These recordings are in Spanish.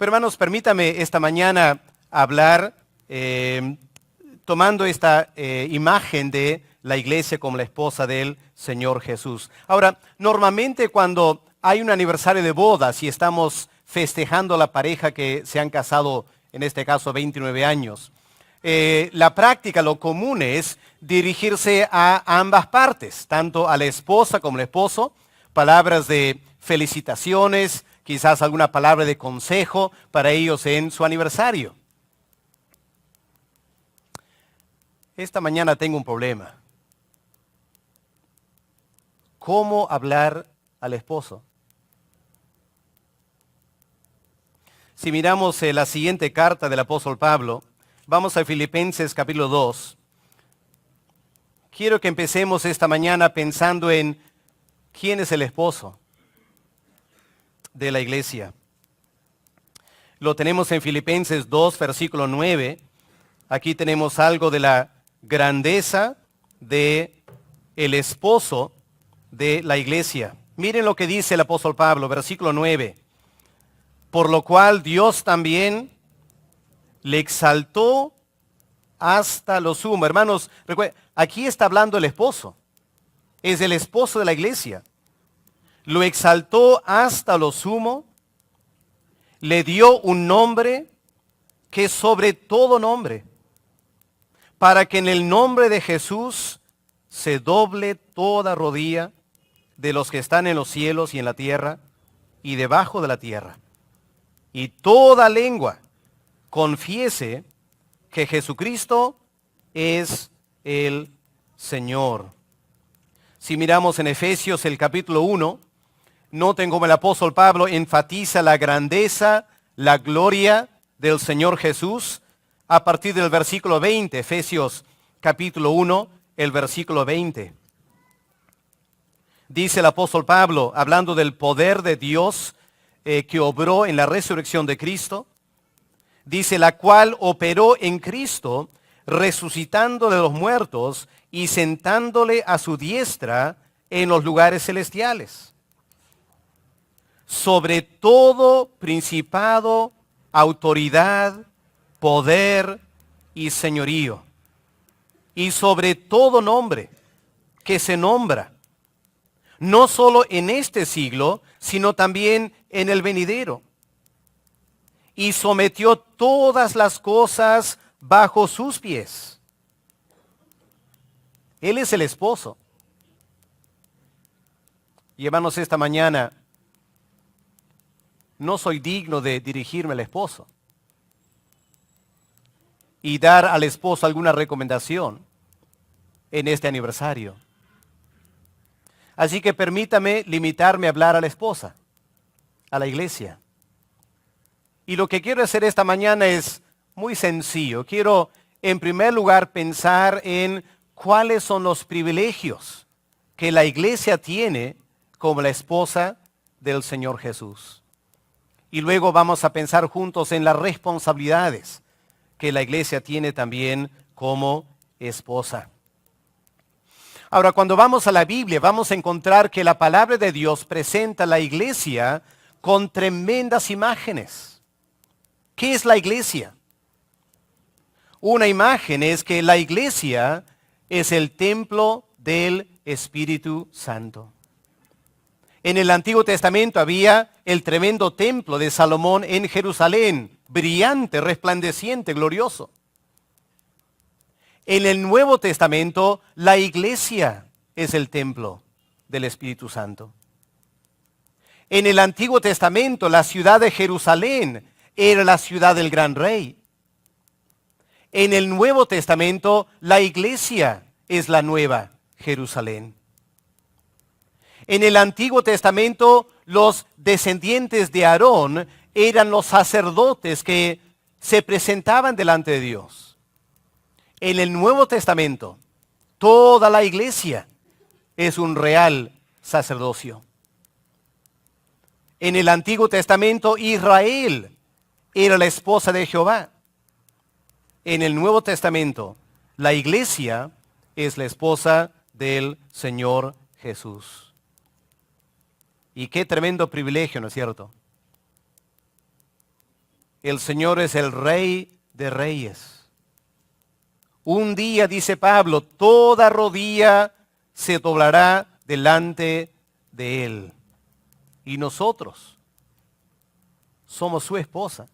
Pero hermanos, permítame esta mañana hablar tomando esta imagen de la iglesia como la esposa del Señor Jesús. Ahora, normalmente cuando hay un aniversario de bodas y estamos festejando a la pareja que se han casado, en este caso 29 años, la práctica, lo común es dirigirse a ambas partes, tanto a la esposa como al esposo, palabras de felicitaciones, quizás alguna palabra de consejo para ellos en su aniversario. Esta mañana tengo un problema. ¿Cómo hablar al esposo? Si miramos la siguiente carta del apóstol Pablo, vamos a Filipenses capítulo 2. Quiero que empecemos esta mañana pensando en quién es el esposo de la iglesia. Lo tenemos en Filipenses 2, versículo 9. Aquí tenemos algo de la grandeza de el esposo de la iglesia. Miren lo que dice el apóstol Pablo, versículo 9. Por lo cual Dios también le exaltó hasta lo sumo. Hermanos, recuerden, aquí está hablando el esposo. Es el esposo de la iglesia. Lo exaltó hasta lo sumo. Le dio un nombre que es sobre todo nombre, para que en el nombre de Jesús se doble toda rodilla de los que están en los cielos y en la tierra y debajo de la tierra, y toda lengua confiese que Jesucristo es el Señor. Si miramos en Efesios el capítulo 1, noten cómo el apóstol Pablo enfatiza la grandeza, la gloria del Señor Jesús a partir del versículo 20, Efesios capítulo 1, el versículo 20. Dice el apóstol Pablo, hablando del poder de Dios que obró en la resurrección de Cristo, dice, la cual operó en Cristo, resucitando de los muertos y sentándole a su diestra en los lugares celestiales, sobre todo principado, autoridad, poder y señorío, y sobre todo nombre que se nombra, no solo en este siglo, sino también en el venidero. Y sometió todas las cosas bajo sus pies. Él es el esposo. Y hermanos, esta mañana no soy digno de dirigirme al esposo y dar al esposo alguna recomendación en este aniversario. Así que permítame limitarme a hablar a la esposa, a la iglesia. Y lo que quiero hacer esta mañana es muy sencillo. Quiero, en primer lugar, pensar en cuáles son los privilegios que la iglesia tiene como la esposa del Señor Jesús. Y luego vamos a pensar juntos en las responsabilidades que la iglesia tiene también como esposa. Ahora, cuando vamos a la Biblia, vamos a encontrar que la palabra de Dios presenta a la iglesia con tremendas imágenes. ¿Qué es la iglesia? Una imagen es que la iglesia es el templo del Espíritu Santo. En el Antiguo Testamento había el tremendo templo de Salomón en Jerusalén, brillante, resplandeciente, glorioso. En el Nuevo Testamento, la iglesia es el templo del Espíritu Santo. En el Antiguo Testamento, la ciudad de Jerusalén era la ciudad del gran rey. En el Nuevo Testamento, la iglesia es la nueva Jerusalén. En el Antiguo Testamento, los descendientes de Aarón eran los sacerdotes que se presentaban delante de Dios. En el Nuevo Testamento, toda la iglesia es un real sacerdocio. En el Antiguo Testamento, Israel era la esposa de Jehová. En el Nuevo Testamento, la iglesia es la esposa del Señor Jesús. Y qué tremendo privilegio, ¿no es cierto? El Señor es el Rey de Reyes. Un día, dice Pablo, toda rodilla se doblará delante de Él. Y nosotros somos su esposa.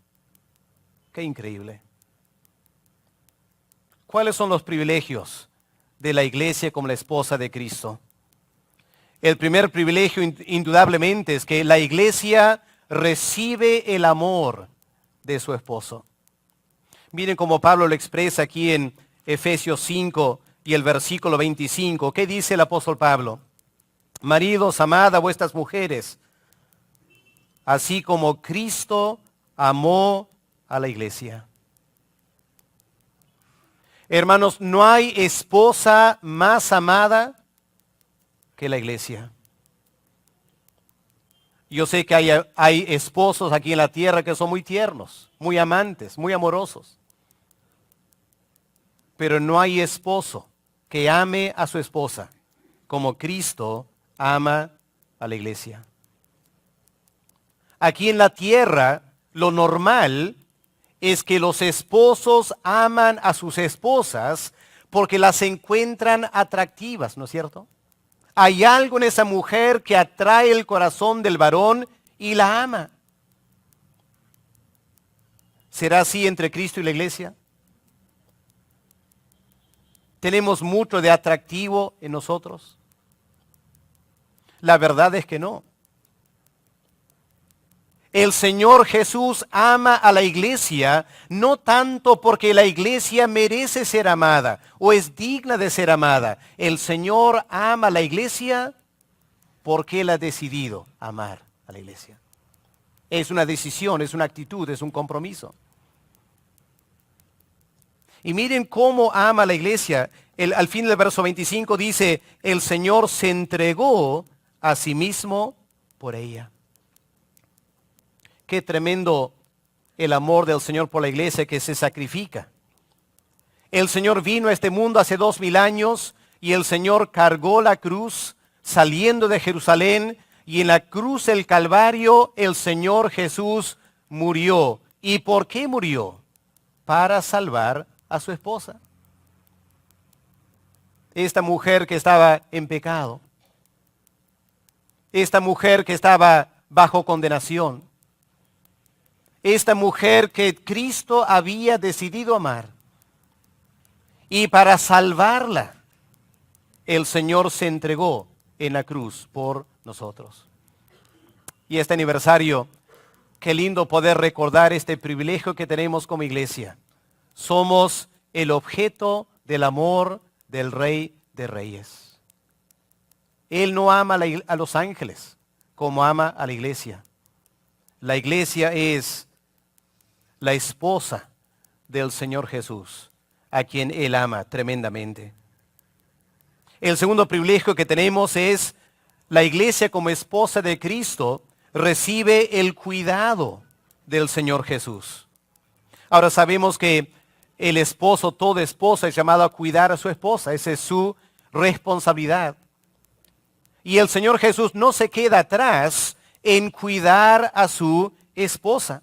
Qué increíble. ¿Cuáles son los privilegios de la iglesia como la esposa de Cristo? El primer privilegio indudablemente es que la iglesia recibe el amor de su esposo. Miren cómo Pablo lo expresa aquí en Efesios 5 y el versículo 25. ¿Qué dice el apóstol Pablo? Maridos, amad a vuestras mujeres, así como Cristo amó a la iglesia. Hermanos, no hay esposa más amada que la iglesia. Yo sé que hay esposos aquí en la tierra que son muy tiernos, muy amantes, muy amorosos. Pero no hay esposo que ame a su esposa como Cristo ama a la iglesia. Aquí en la tierra, lo normal es que los esposos aman a sus esposas porque las encuentran atractivas, ¿no es cierto? Hay algo en esa mujer que atrae el corazón del varón y la ama. ¿Será así entre Cristo y la iglesia? ¿Tenemos mucho de atractivo en nosotros? La verdad es que no. El Señor Jesús ama a la iglesia no tanto porque la iglesia merece ser amada o es digna de ser amada. El Señor ama a la iglesia porque Él ha decidido amar a la iglesia. Es una decisión, es una actitud, es un compromiso. Y miren cómo ama a la iglesia. Al fin del verso 25 dice, el Señor se entregó a sí mismo por ella. Qué tremendo el amor del Señor por la iglesia que se sacrifica. El Señor vino a este mundo hace 2000 años y el Señor cargó la cruz saliendo de Jerusalén y en la cruz del Calvario el Señor Jesús murió. ¿Y por qué murió? Para salvar a su esposa. Esta mujer que estaba en pecado. Esta mujer que estaba bajo condenación. Esta mujer que Cristo había decidido amar. Y para salvarla, el Señor se entregó en la cruz por nosotros. Y este aniversario, qué lindo poder recordar este privilegio que tenemos como iglesia. Somos el objeto del amor del Rey de Reyes. Él no ama a los ángeles como ama a la iglesia. La iglesia es la esposa del Señor Jesús, a quien Él ama tremendamente. El segundo privilegio que tenemos es la iglesia como esposa de Cristo recibe el cuidado del Señor Jesús. Ahora sabemos que el esposo, toda esposa es llamado a cuidar a su esposa. Esa es su responsabilidad. Y el Señor Jesús no se queda atrás en cuidar a su esposa.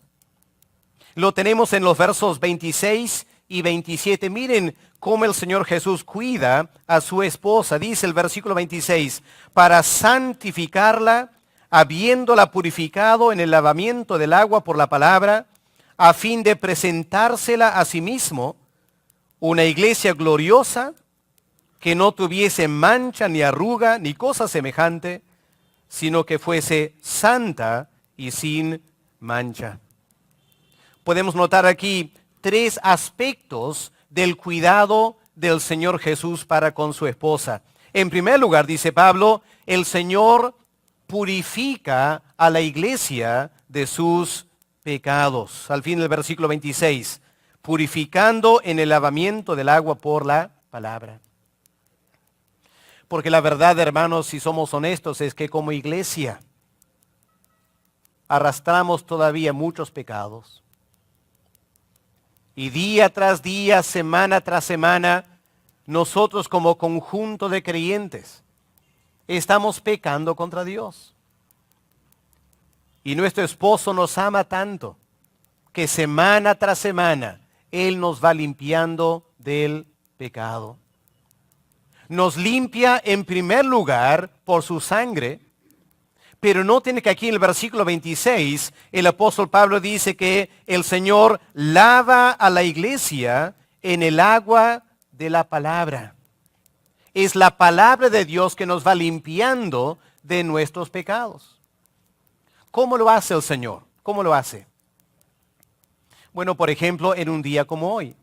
Lo tenemos en los versos 26 y 27. Miren cómo el Señor Jesús cuida a su esposa. Dice el versículo 26, para santificarla, habiéndola purificado en el lavamiento del agua por la palabra, a fin de presentársela a sí mismo, una iglesia gloriosa, que no tuviese mancha ni arruga ni cosa semejante, sino que fuese santa y sin mancha. Podemos notar aquí 3 aspectos del cuidado del Señor Jesús para con su esposa. En primer lugar, dice Pablo, el Señor purifica a la iglesia de sus pecados. Al fin del versículo 26, purificando en el lavamiento del agua por la palabra. Porque la verdad, hermanos, si somos honestos, es que como iglesia arrastramos todavía muchos pecados. Y día tras día, semana tras semana, nosotros como conjunto de creyentes estamos pecando contra Dios. Y nuestro esposo nos ama tanto que semana tras semana Él nos va limpiando del pecado. Nos limpia en primer lugar por su sangre, pero noten que aquí en el versículo 26 el apóstol Pablo dice que el Señor lava a la iglesia en el agua de la palabra. Es la palabra de Dios que nos va limpiando de nuestros pecados. ¿Cómo lo hace el Señor? ¿Cómo lo hace? Bueno, por ejemplo, en un día como hoy.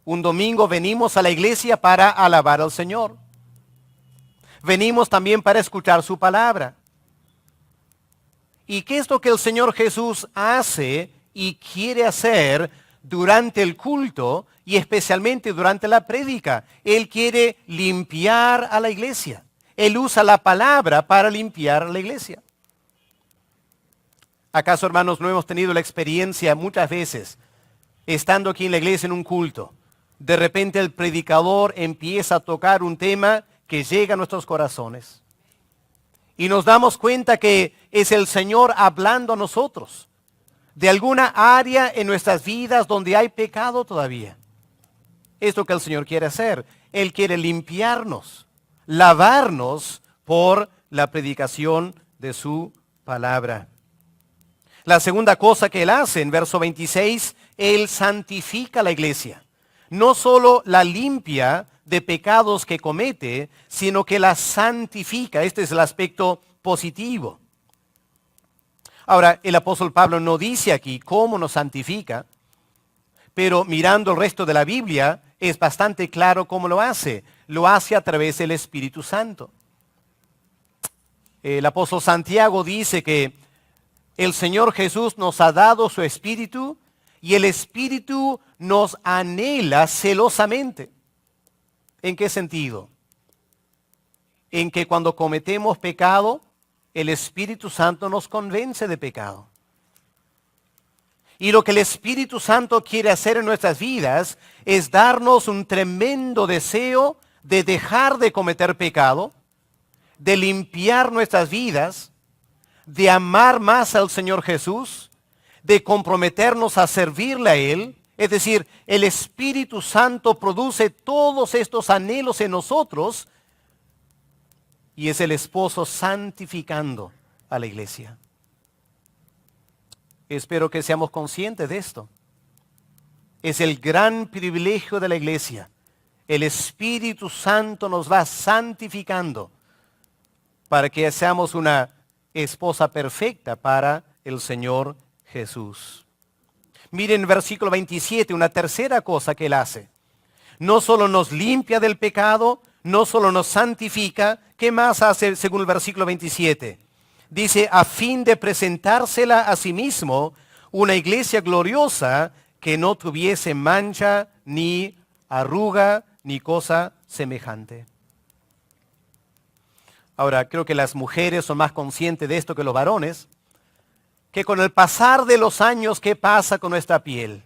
Un domingo venimos a la iglesia para alabar al Señor. Venimos también para escuchar su palabra. ¿Y qué es lo que el Señor Jesús hace y quiere hacer durante el culto y especialmente durante la prédica? Él quiere limpiar a la iglesia. Él usa la palabra para limpiar a la iglesia. ¿Acaso, hermanos, no hemos tenido la experiencia muchas veces, estando aquí en la iglesia en un culto, de repente el predicador empieza a tocar un tema que llega a nuestros corazones? Y nos damos cuenta que es el Señor hablando a nosotros de alguna área en nuestras vidas donde hay pecado todavía. Es lo que el Señor quiere hacer. Él quiere limpiarnos, lavarnos por la predicación de su palabra. La segunda cosa que Él hace en verso 26, Él santifica a la iglesia. No solo la limpia de pecados que comete, sino que la santifica. Este es el aspecto positivo. Ahora, el apóstol Pablo no dice aquí cómo nos santifica, pero mirando el resto de la Biblia es bastante claro cómo lo hace. Lo hace a través del Espíritu Santo. El apóstol Santiago dice que el Señor Jesús nos ha dado su Espíritu y el Espíritu nos anhela celosamente. ¿En qué sentido? En que cuando cometemos pecado, el Espíritu Santo nos convence de pecado. Y lo que el Espíritu Santo quiere hacer en nuestras vidas es darnos un tremendo deseo de dejar de cometer pecado, de limpiar nuestras vidas, de amar más al Señor Jesús, de comprometernos a servirle a Él. Es decir, el Espíritu Santo produce todos estos anhelos en nosotros y es el esposo santificando a la iglesia. Espero que seamos conscientes de esto. Es el gran privilegio de la iglesia. El Espíritu Santo nos va santificando para que seamos una esposa perfecta para el Señor Jesús. Miren versículo 27, una tercera cosa que Él hace. No solo nos limpia del pecado, no solo nos santifica, ¿qué más hace según el versículo 27? Dice, a fin de presentársela a sí mismo una iglesia gloriosa que no tuviese mancha, ni arruga, ni cosa semejante. Ahora, creo que las mujeres son más conscientes de esto que los varones, que con el pasar de los años, ¿qué pasa con nuestra piel?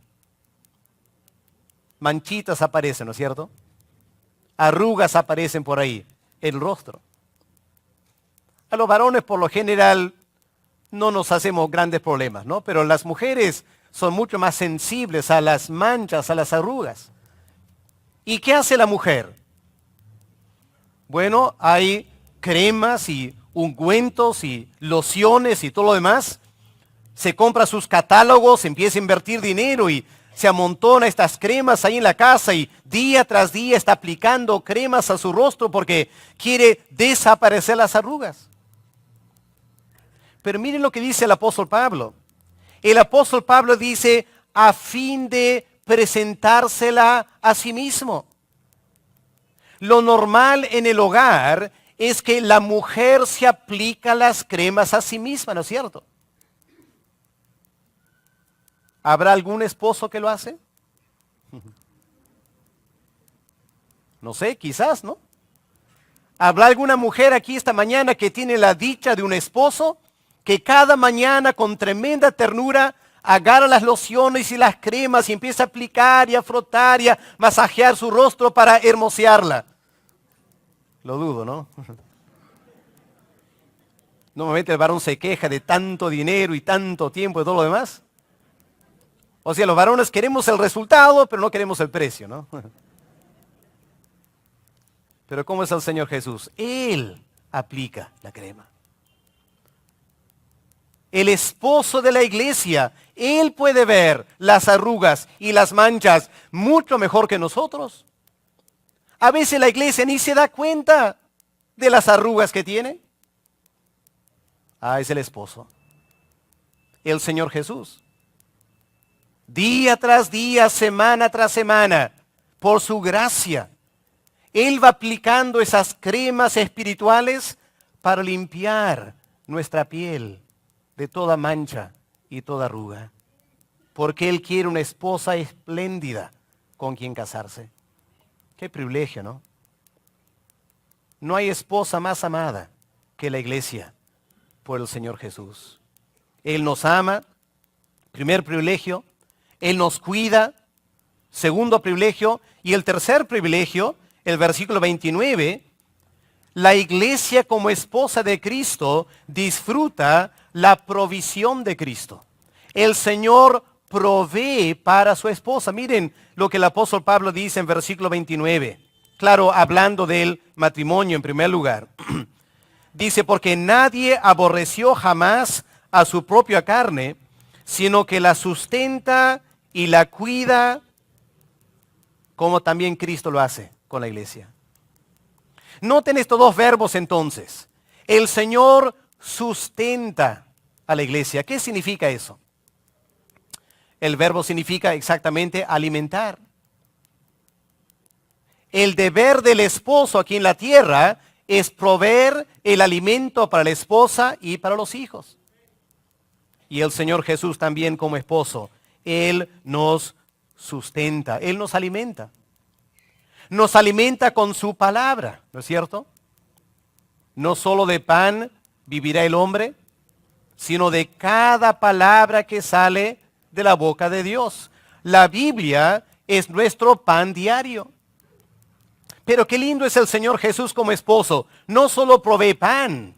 Manchitas aparecen, ¿no es cierto? Arrugas aparecen por ahí, el rostro. A los varones, por lo general, no nos hacemos grandes problemas, ¿no? Pero las mujeres son mucho más sensibles a las manchas, a las arrugas. ¿Y qué hace la mujer? Bueno, hay cremas y ungüentos y lociones y todo lo demás. Se compra sus catálogos, empieza a invertir dinero y se amontona estas cremas ahí en la casa y día tras día está aplicando cremas a su rostro porque quiere desaparecer las arrugas. Pero miren lo que dice el apóstol Pablo. El apóstol Pablo dice, a fin de presentársela a sí mismo. Lo normal en el hogar es que la mujer se aplica las cremas a sí misma, ¿no es cierto? ¿Habrá algún esposo que lo hace? No sé, quizás, ¿no? ¿Habrá alguna mujer aquí esta mañana que tiene la dicha de un esposo que cada mañana con tremenda ternura agarra las lociones y las cremas y empieza a aplicar y a frotar y a masajear su rostro para hermosearla? Lo dudo, ¿no? Normalmente el varón se queja de tanto dinero y tanto tiempo y todo lo demás. O sea, los varones queremos el resultado, pero no queremos el precio, ¿no? Pero ¿cómo es el Señor Jesús? Él aplica la crema. El esposo de la iglesia, Él puede ver las arrugas y las manchas mucho mejor que nosotros. A veces la iglesia ni se da cuenta de las arrugas que tiene. Es el esposo, el Señor Jesús. Día tras día, semana tras semana, por su gracia, Él va aplicando esas cremas espirituales para limpiar nuestra piel de toda mancha y toda arruga. Porque Él quiere una esposa espléndida con quien casarse. Qué privilegio, ¿no? No hay esposa más amada que la iglesia por el Señor Jesús. Él nos ama, primer privilegio. Él nos cuida, segundo privilegio. Y el tercer privilegio, el versículo 29, la iglesia como esposa de Cristo disfruta la provisión de Cristo. El Señor provee para su esposa. Miren lo que el apóstol Pablo dice en versículo 29. Claro, hablando del matrimonio en primer lugar. Dice, porque nadie aborreció jamás a su propia carne, sino que la sustenta y la cuida, como también Cristo lo hace con la iglesia. Noten estos dos verbos entonces. El Señor sustenta a la iglesia. ¿Qué significa eso? El verbo significa exactamente alimentar. El deber del esposo aquí en la tierra es proveer el alimento para la esposa y para los hijos. Y el Señor Jesús también como esposo, Él nos sustenta, Él nos alimenta. Nos alimenta con su palabra, ¿no es cierto? No solo de pan vivirá el hombre, sino de cada palabra que sale de la boca de Dios. La Biblia es nuestro pan diario. Pero qué lindo es el Señor Jesús como esposo. No solo provee pan,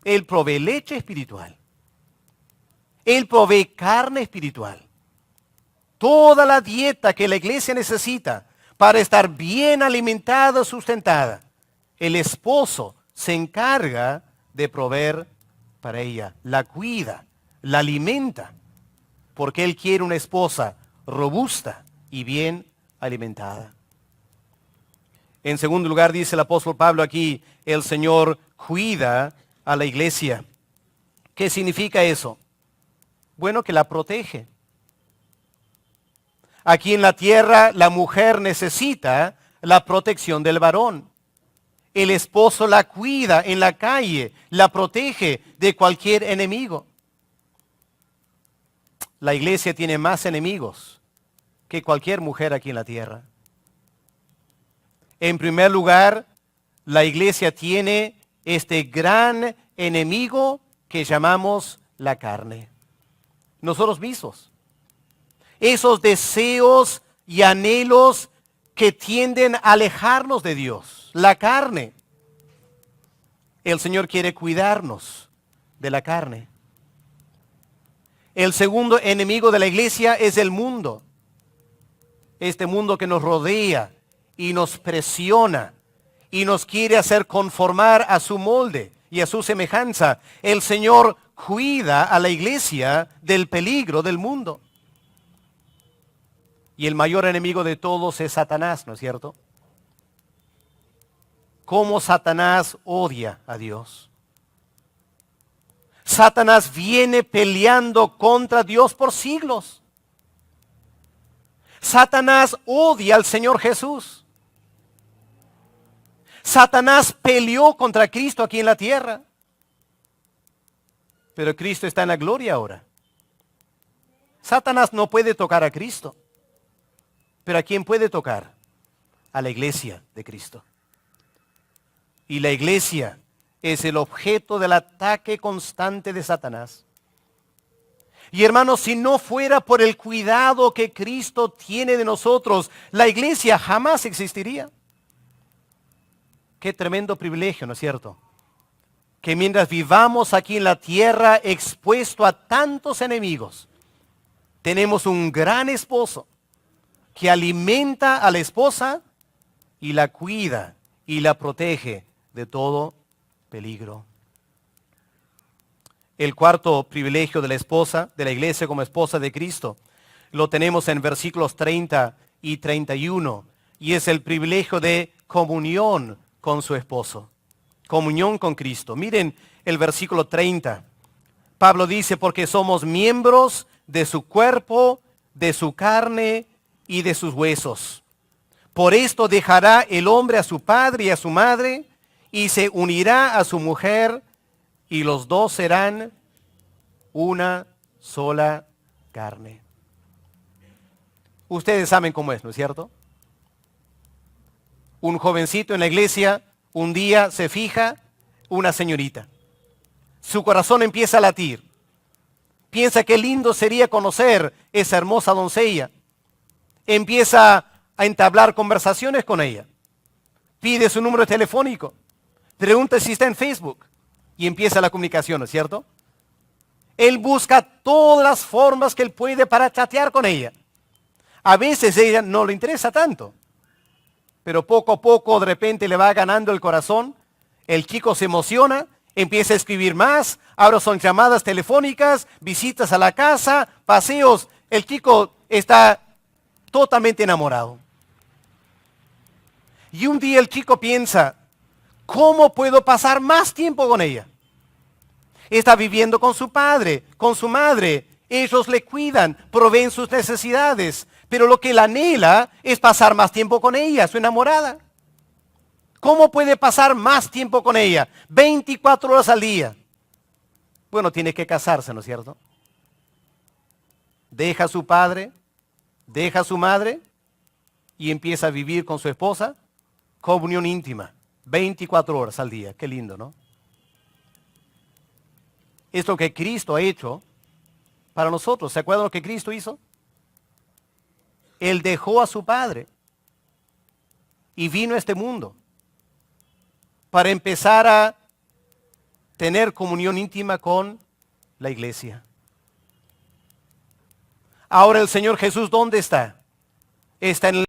Él provee leche espiritual. Él provee carne espiritual. Toda la dieta que la iglesia necesita para estar bien alimentada, sustentada, el esposo se encarga de proveer para ella. La cuida, la alimenta, porque Él quiere una esposa robusta y bien alimentada. En segundo lugar, dice el apóstol Pablo aquí, el Señor cuida a la iglesia. ¿Qué significa eso? Bueno, que la protege. Aquí en la tierra la mujer necesita la protección del varón. El esposo la cuida en la calle, la protege de cualquier enemigo. La iglesia tiene más enemigos que cualquier mujer aquí en la tierra. En primer lugar, la iglesia tiene este gran enemigo que llamamos la carne. Nosotros mismos. Esos deseos y anhelos que tienden a alejarnos de Dios. La carne. El Señor quiere cuidarnos de la carne. El segundo enemigo de la iglesia es el mundo. Este mundo que nos rodea y nos presiona y nos quiere hacer conformar a su molde y a su semejanza. El Señor cuida a la iglesia del peligro del mundo. Y el mayor enemigo de todos es Satanás, ¿no es cierto? ¿Cómo Satanás odia a Dios? Satanás viene peleando contra Dios por siglos. Satanás odia al Señor Jesús. Satanás peleó contra Cristo aquí en la tierra. Pero Cristo está en la gloria ahora. Satanás no puede tocar a Cristo. Pero ¿a quién puede tocar? A la iglesia de Cristo. Y la iglesia es el objeto del ataque constante de Satanás. Y hermanos, si no fuera por el cuidado que Cristo tiene de nosotros, la iglesia jamás existiría. Qué tremendo privilegio, ¿no es cierto? Que mientras vivamos aquí en la tierra expuesto a tantos enemigos, Tenemos un gran esposo que alimenta a la esposa y la cuida y la protege de todo peligro. El cuarto privilegio de la esposa, de la iglesia como esposa de Cristo, lo tenemos en versículos 30 y 31, y es el privilegio de comunión con su esposo, comunión con Cristo. Miren el versículo 30. Pablo dice, porque somos miembros de su cuerpo, de su carne y de sus huesos. Por esto dejará el hombre a su padre y a su madre, y se unirá a su mujer, y los dos serán una sola carne. Ustedes saben cómo es, ¿no es cierto? Un jovencito en la iglesia un día se fija una señorita. Su corazón empieza a latir. Piensa qué lindo sería conocer esa hermosa doncella. Empieza a entablar conversaciones con ella. Pide su número telefónico. Pregunta si está en Facebook. Y empieza la comunicación, ¿no es cierto? Él busca todas las formas que él puede para chatear con ella. A veces ella no le interesa tanto. Pero poco a poco de repente le va ganando el corazón. El chico se emociona, empieza a escribir más. Ahora son llamadas telefónicas, visitas a la casa, paseos. El chico está totalmente enamorado. Y un día el chico piensa, ¿cómo puedo pasar más tiempo con ella? Está viviendo con su padre, con su madre. Ellos le cuidan, proveen sus necesidades. Pero lo que él anhela es pasar más tiempo con ella, su enamorada. ¿Cómo puede pasar más tiempo con ella? 24 horas al día. Bueno, tiene que casarse, ¿no es cierto? Deja a su padre, deja a su madre y empieza a vivir con su esposa, comunión íntima, 24 horas al día. Qué lindo, ¿no? Es lo que Cristo ha hecho para nosotros. ¿Se acuerdan lo que Cristo hizo? Él dejó a su Padre y vino a este mundo para empezar a tener comunión íntima con la iglesia. Ahora el Señor Jesús, ¿dónde está? Está en el